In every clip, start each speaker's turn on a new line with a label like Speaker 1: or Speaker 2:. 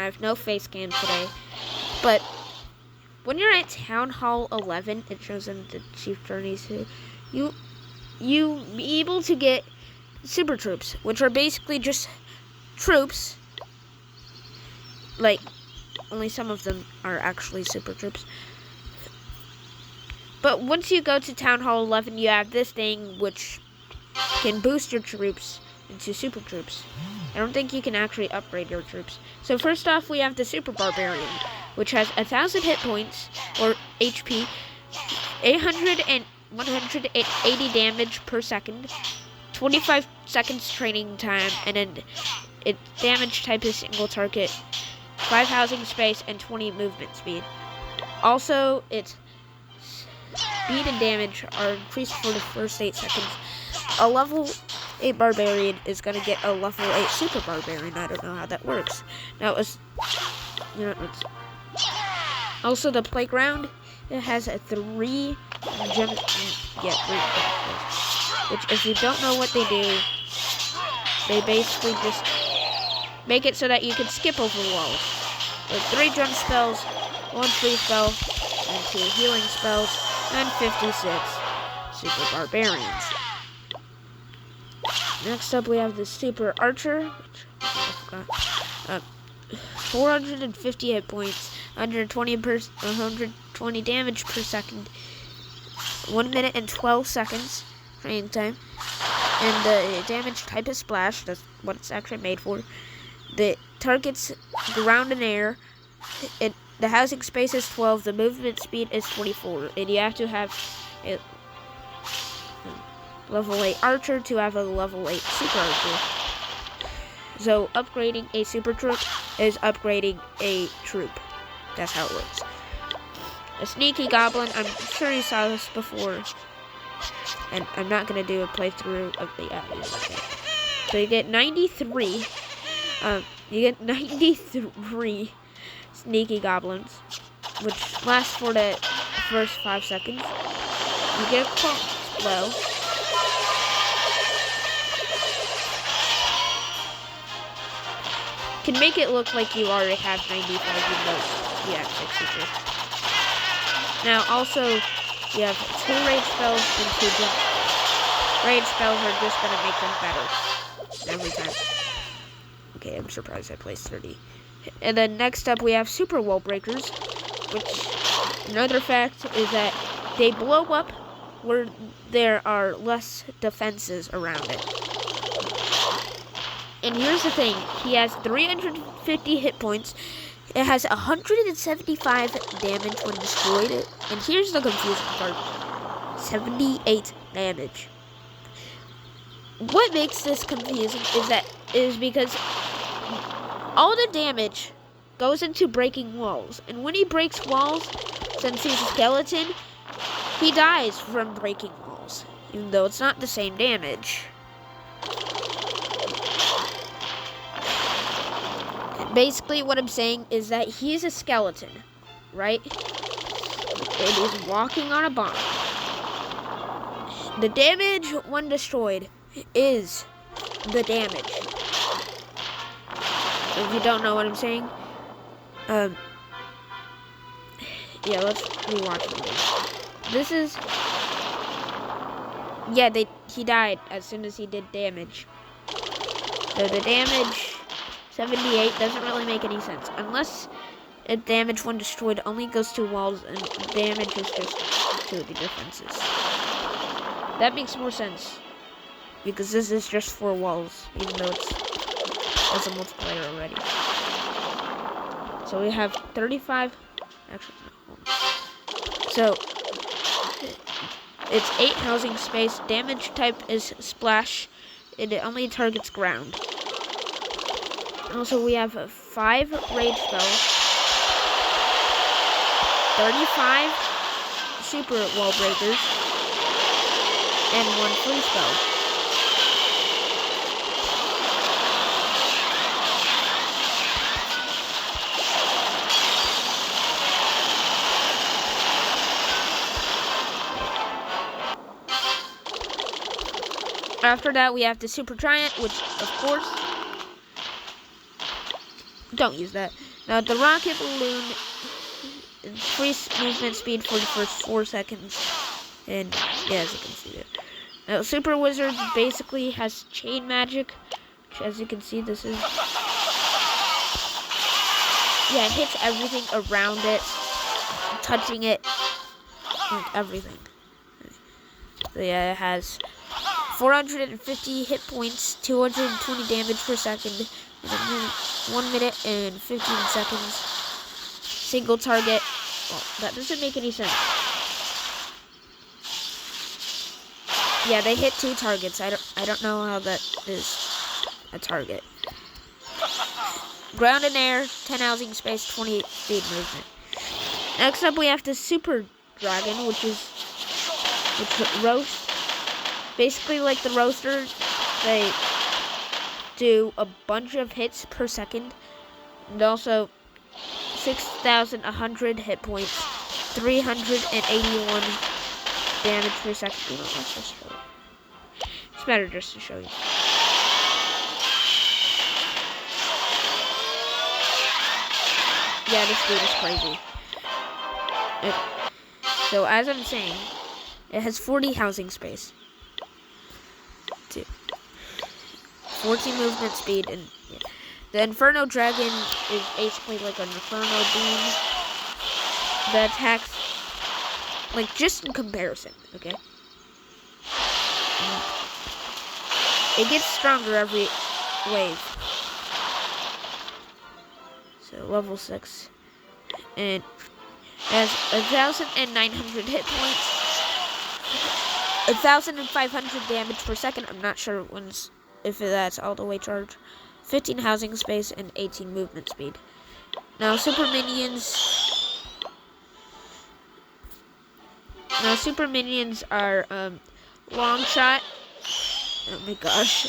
Speaker 1: I have no face cam today. But when you're at Town Hall 11, it shows in the Chief Journeys too. You be able to get super troops, which are basically just troops. Like, only some of them are actually super troops. But once you go to Town Hall 11, you have this thing which can boost your troops into super troops. I don't think you can actually upgrade your troops. So first off, we have the Super Barbarian, which has 1,000 hit points, or HP, 800 and 180 damage per second, 25 seconds training time, and then its damage type is single target, 5 housing space, and 20 movement speed. Also, its speed and damage are increased for the first 8 seconds. A level 8 Barbarian is going to get a level 8 Super Barbarian. I don't know how that works. Now, it's also the playground. It has a 3 gem, which if you don't know what they do, they basically just make it so that you can skip over walls. With 3 jump spells, 1 free spell, and 2 healing spells, and 56 Super Barbarians. Next up, we have the Super Archer, which I forgot. 450 hit points, 120 damage per second, 1 minute and 12 seconds training time, and the damage type is splash. That's what it's actually made for. The targets ground and air. The housing space is 12. The movement speed is 24, and you have to have a level 8 archer to have a level 8 super archer. So upgrading a super troop is upgrading a troop. That's how it works. A sneaky goblin, I'm sure you saw this before, and I'm not going to do a playthrough of the So you get 93 sneaky goblins, which lasts for the first 5 seconds. You get a clunk spell. Can make it look like you already have 95 even though you have 63. Now also, you have 2 rage spells and 2 jump. Rage spells are just going to make them better every time. Okay, I'm surprised I placed 30. And then next up we have Super Wall Breakers, which another fact is that they blow up where there are less defenses around it. And here's the thing, he has 350 hit points, it has 175 damage when destroyed, and here's the confusing part, 78 damage. What makes this confusing is because all the damage goes into breaking walls, and when he breaks walls, since he's a skeleton, he dies from breaking walls, even though it's not the same damage. Basically, what I'm saying is that he's a skeleton, right? And he's walking on a bomb. The damage when destroyed is the damage. If you don't know what I'm saying, yeah, let's rewatch it. This is, yeah, he died as soon as he did damage. So the damage 78 doesn't really make any sense, unless damage when destroyed only goes to walls and damage is just to the defenses. That makes more sense, because this is just 4 walls, even though it's a multiplayer already. So we have 35, actually no. So it's 8 housing space, damage type is splash, and it only targets ground. Also, we have 5 rage spells, 35 super wall breakers, and 1 free spell. After that, we have the super giant, which, of course, Don't use that. Now the rocket balloon increase movement speed for the first 4 seconds. And yeah, as you can see there. Now Super Wizard basically has chain magic, which as you can see this is, yeah, it hits everything around it, touching it, like everything. So yeah, it has 450 hit points, 220 damage per second, 1 minute and 15 seconds. Single target. Well, that doesn't make any sense. Yeah, they hit 2 targets. I don't know how that is a target. Ground and air, 10 housing space, 28 speed movement. Next up we have the Super Dragon, which roast. Basically like the roasters, they do a bunch of hits per second. And also 6,100 hit points, 381 damage per second. You know, let's just show you. It's better just to show you. Yeah, this dude is crazy. So as I'm saying, it has 40 housing space, 14 movement speed, and yeah. The Inferno Dragon is basically like an Inferno Beam that attacks, like, just in comparison, okay? It gets stronger every wave. So level 6, and has 1,900 hit points, 1,500 damage per second. I'm not sure if that's all the way charged. 15 housing space and 18 movement speed. Now super minions. Are long shot. Oh my gosh.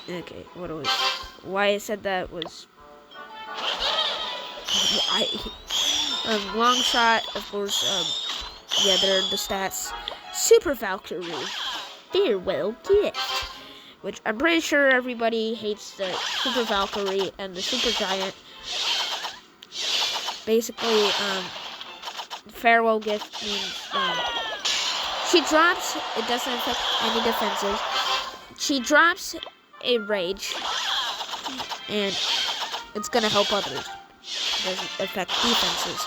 Speaker 1: Okay, why I said that was long shot, of course. Yeah, they're the stats. Super Valkyrie, farewell gift, which I'm pretty sure everybody hates the Super Valkyrie and the Super Giant. Basically, farewell gift means she drops. It doesn't affect any defenses. She drops a rage, and it's gonna help others. It doesn't affect defenses.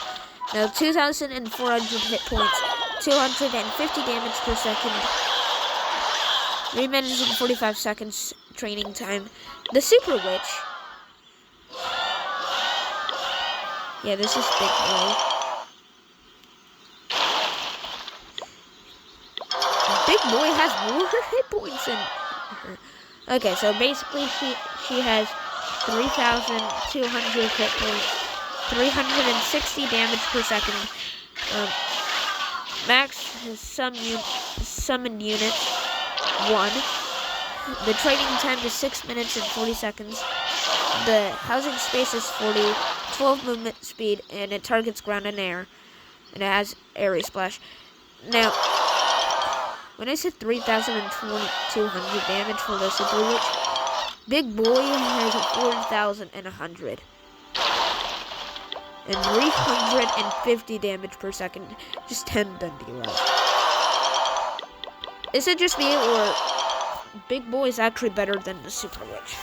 Speaker 1: Now 2,400 hit points, 250 damage per second, 3 minutes and 45 seconds training time. The Super Witch. Yeah, this is Big Boy. Big Boy has more hit points than her. Okay, so basically she has 3,200 hit points, 360 damage per second. Max has summoned unit 1. The training time is 6 minutes and 40 seconds. The housing space is 40, 12 movement speed, and it targets ground and air. And it has area splash. Now, when I said 3,200 damage for the Super Witch, Big Boy has 4,100. And 350 damage per second. Just 10 Dundee left. Is it just me, or Big Boy is actually better than the Super Witch?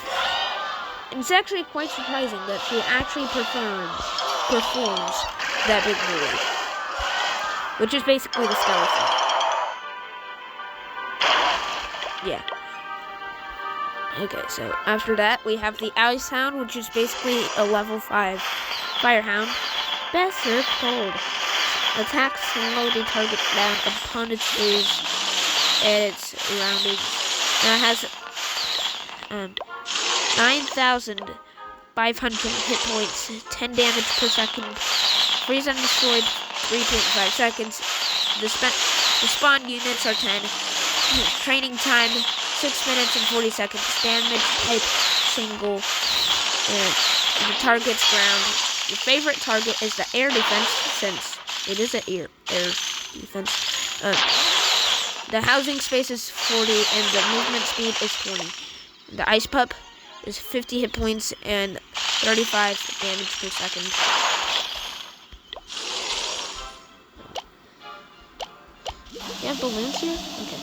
Speaker 1: It's actually quite surprising that she actually performs that Big Boy, which is basically the skeleton. Yeah. Okay, so after that, we have the Ice Hound, which is basically a level 5 Firehound. Best served cold. Attacks slowly target down opponent's moves, and its surroundings. Now it has 9,500 hit points, 10 damage per second, freeze undestroyed, 3.5 seconds. The spawn units are 10. Training time, 6 minutes and 40 seconds. Damage type single. And the target's ground. Your favorite target is the air defense, since it is an air defense. The housing space is 40 and the movement speed is 20. The Ice Pup is 50 hit points and 35 damage per second. You have balloons here? Okay.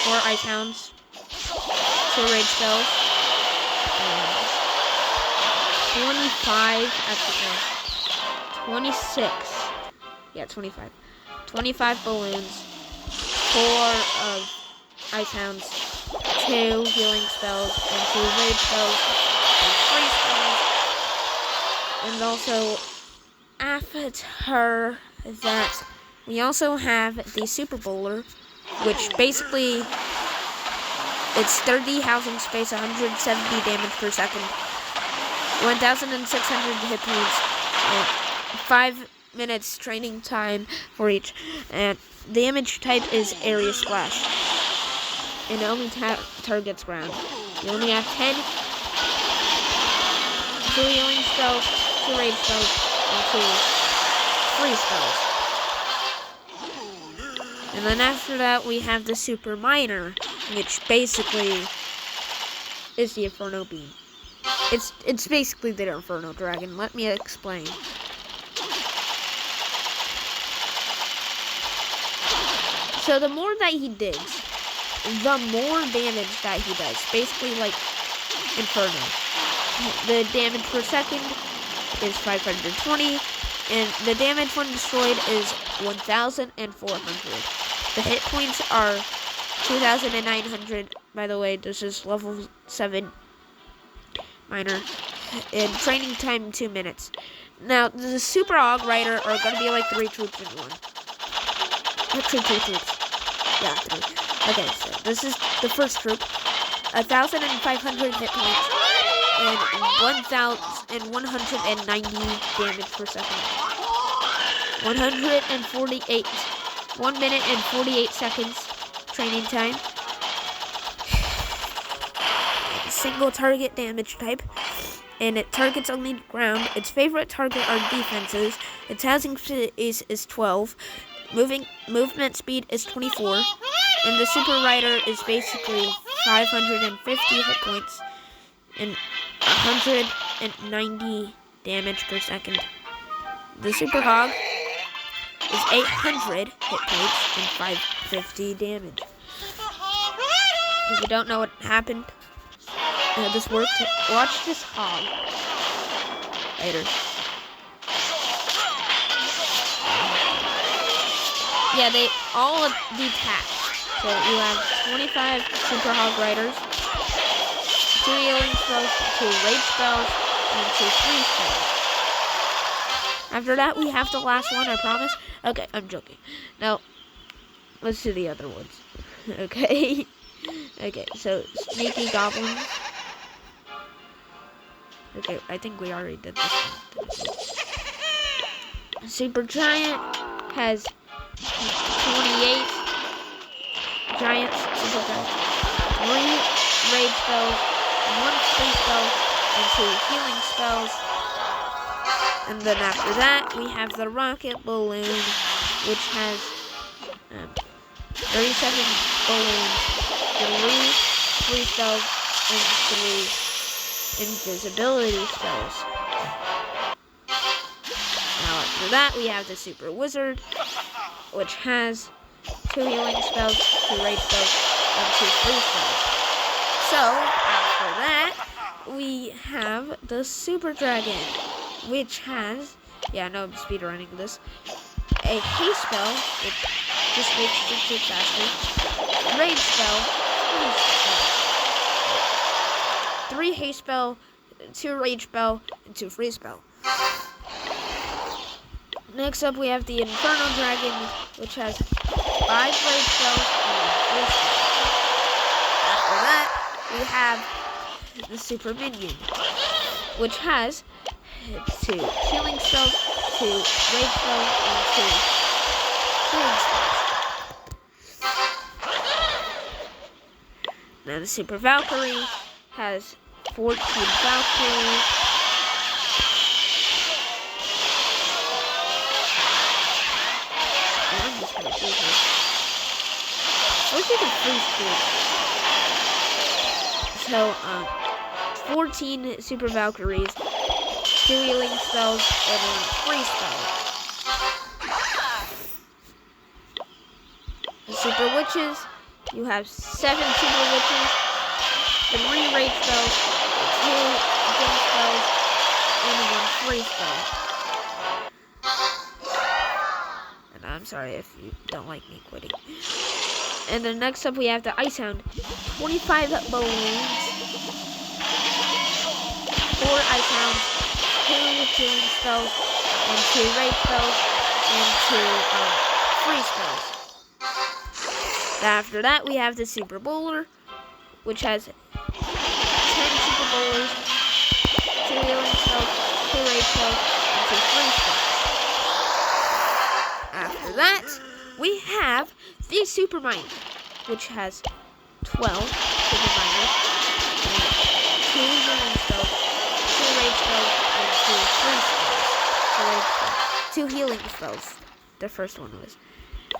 Speaker 1: 4 ice hounds. 2 rage spells. 25 actually. 26. Yeah, 25. 25 balloons. 4 of ice hounds. 2 healing spells and 2 rage spells and 3 spells. And also after that, we also have the Super Bowler, which basically it's 30 housing space, 170 damage per second, 1,600 hit points, and 5 minutes training time for each. And the damage type is area splash. And it only targets ground. You only have 10 2 healing spells, 2 rage spells, and 2 free spells. And then after that, we have the Super Miner, which basically is the Inferno Beam. It's basically the Inferno Dragon. Let me explain. So the more that he digs, the more damage that he does. Basically like Inferno. The damage per second is 520, and the damage when destroyed is 1,400. The hit points are 2,900. By the way, this is level 7 miner. And training time 2 minutes. Now, the Super Hog Rider are going to be like 3 troops in one. Two troops. Yeah, 3. Okay, so this is the first troop. 1,500 hit points and 1,190 damage per second. 1 minute and 48 seconds training time. Single target damage type, and it targets only ground. Its favorite target are defenses. Its housing space is 12. Movement speed is 24. And the Super Rider is basically 550 hit points and 190 damage per second. The Super Hog is 800 hit points and 550 damage. If you don't know what happened, this worked. Watch this hog later. Yeah, they all detach. So you have 25 Super Hog Riders, 2 healing spells, 2 rage spells, and 2 free spells. After that, we have the last one, I promise. Okay, I'm joking. Now, let's do the other ones. Okay. Okay, so Sneaky Goblin. Okay, I think we already did this one. Super Giant has 28 giants, super giants, 3 rage spells, 1 free spell, and 2 healing spells. And then after that, we have the Rocket Balloon, which has 37 balloons, 3 free spells, and 3 invisibility spells. Now after that, we have the Super Wizard, which has 2 healing spells, 2 rage spells, and 2 free spells. So, after that, we have the Super Dragon, which has, yeah, no, I'm speedrunning this, a haste spell, which just makes it shoot faster, rage spell, 3 haste spell, 2 rage spell, and 2 free spell. Next up, we have the Inferno Dragon, which has 5 rage spells and 1 free spell. After that, we have the Super Minion, which has 2 healing spells, 2 rage spells, and 2 healing spells. Now the Super Valkyrie has 14 Valkyries. I'm just gonna do this. I wish you could freeze food. So, 14 Super Valkyries, 2 healing spells, and 1 free spell. The Super Witches, you have 7 Super Witches, 3 rage spells, 2 game spells, and 1 free spell. And I'm sorry if you don't like me quitting. And then next up we have the Ice Hound. 25 balloons, 4 Ice Hounds, 2 healing spells, and 2 rage spells, and 2 free spells. After that we have the Super Bowler, which has 10 Super Bowlers, 2 healing spells, 2 rage spells, and 2 free spells. After that, we have the Super Miner, which has 12 Super Miners, 2 healing spells, 2 rage spells, and 2 free spells. 2 healing spells, the first one was.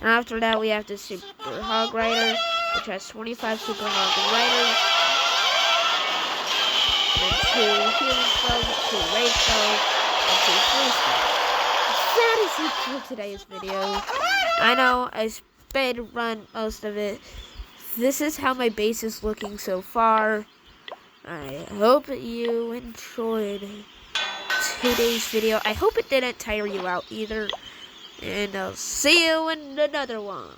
Speaker 1: And after that, we have the Super Hog Rider, which has 25 Super Hog Riders, and 2 healing spells, 2 rage spells, and 2 free spells. That is it for today's video. I know I sped run most of it. This is how my base is looking so far. I hope you enjoyed today's video. I hope it didn't tire you out either. And I'll see you in another one.